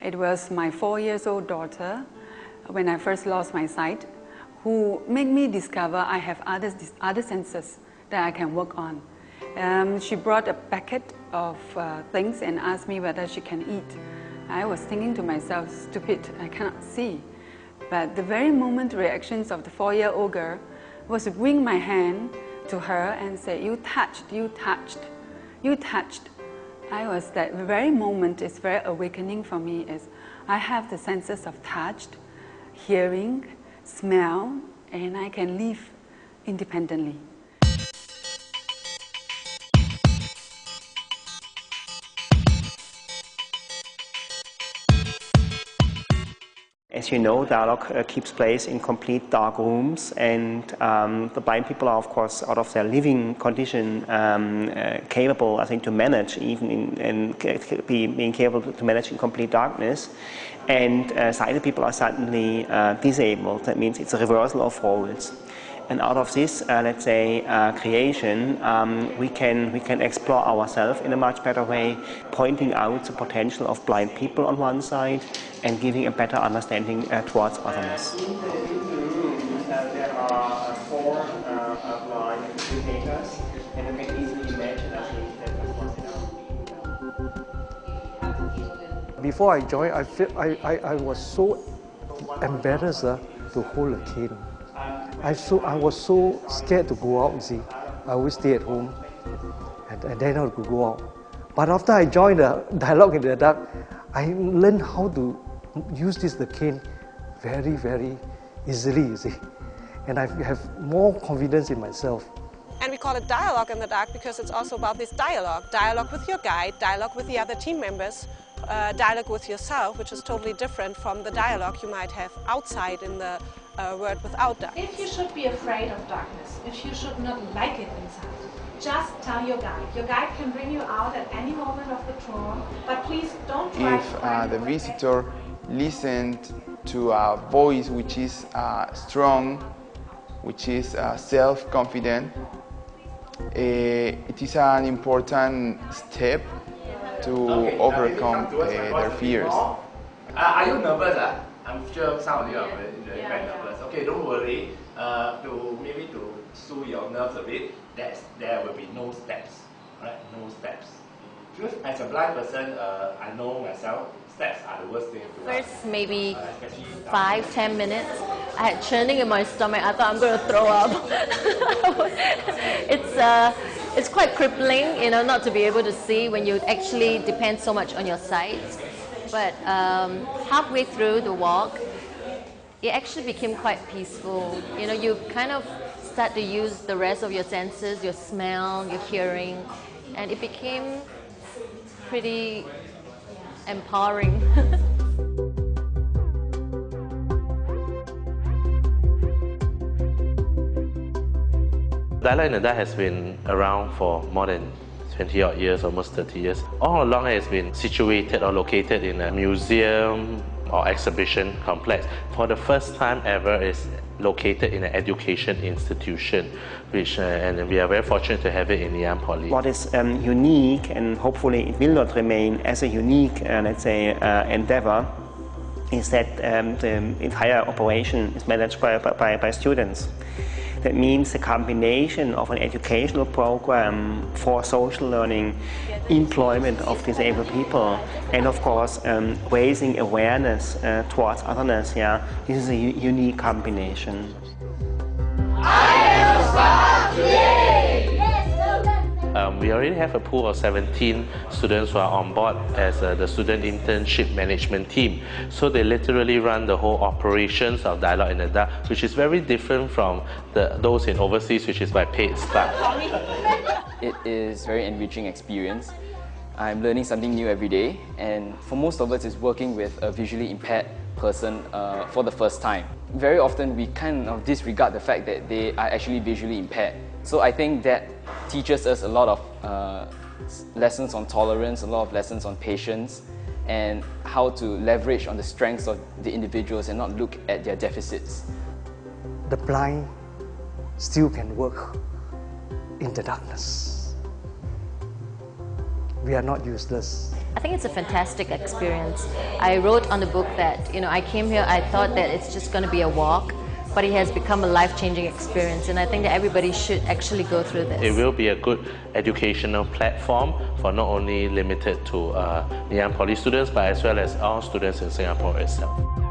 It was my 4-year-old daughter, when I first lost my sight, who made me discover I have other senses that I can work on. She brought a packet of things and asked me whether she can eat. I was thinking to myself, stupid, I cannot see. But the very moment reactions of the 4-year-old girl was to bring my hand to her and say, you touched, you touched, you touched. I was, that very moment is very awakening for me, is I have the senses of touch, hearing, smell, and I can live independently. As you know, dialogue keeps place in complete dark rooms, and the blind people are, of course, out of their living condition, capable, I think, to manage even being capable to manage in complete darkness. And sighted people are suddenly disabled. That means it's a reversal of roles. And out of this, let's say, creation, we can explore ourselves in a much better way, pointing out the potential of blind people on one side and giving a better understanding towards otherness. There are 4 blind teenagers, and you can easily imagine, I think, that was Before I joined, I was so embarrassed to hold a cane. I was so scared to go out, you see. I always stay at home and then I could go out. But after I joined the Dialogue in the Dark, I learned how to use the cane very, very easily, you see. And I have more confidence in myself. And we call it Dialogue in the Dark because it's also about this dialogue. Dialogue with your guide, dialogue with the other team members, dialogue with yourself, which is totally different from the dialogue you might have outside in the world without darkness. If you should be afraid of darkness, if you should not like it inside, just tell your guide. Your guide can bring you out at any moment of the tour, but please don't try if the visitor listened to a voice which is strong, which is self-confident, it is an important step to overcome their fears. Are you nervous? I'm sure some of you are very nervous. Okay, don't worry. To soothe your nerves a bit, there will be no steps. Right? No steps. Because as a blind person, I know myself, steps are the worst thing to do. First, maybe 5-10 minutes, I had churning in my stomach. I thought I'm going to throw up. It's quite crippling, you know, not to be able to see when you actually depend so much on your sight. But halfway through the walk, it actually became quite peaceful. You know, you kind of start to use the rest of your senses, your smell, your hearing, and it became pretty empowering. Dialogue in the Dark has been around for more than 20-odd years, almost 30 years. All along it has been situated or located in a museum or exhibition complex. For the first time ever, it's located in an education institution, which and we are very fortunate to have it in Ngee Poly. What is unique, and hopefully it will not remain as a unique, let's say, endeavor, is that the entire operation is managed by students. That means the combination of an educational program for social learning, employment of disabled people, and of course raising awareness towards otherness. Yeah, this is a unique combination. We already have a pool of 17 students who are on board as the student internship management team. So they literally run the whole operations of Dialogue in the Dark, which is very different from those in overseas, which is by paid staff. It is a very enriching experience. I'm learning something new every day, and for most of us, it's working with a visually impaired person for the first time. Very often, we kind of disregard the fact that they are actually visually impaired. So I think that teaches us a lot of lessons on tolerance, a lot of lessons on patience, and how to leverage on the strengths of the individuals and not look at their deficits. The blind still can work in the darkness. we are not useless. I think it's a fantastic experience. I wrote on the book that, I came here, I thought that it's just going to be a walk, but it has become a life-changing experience, and I think that everybody should actually go through this. It will be a good educational platform for not only limited to Ngee Poly students, but as well as all students in Singapore itself.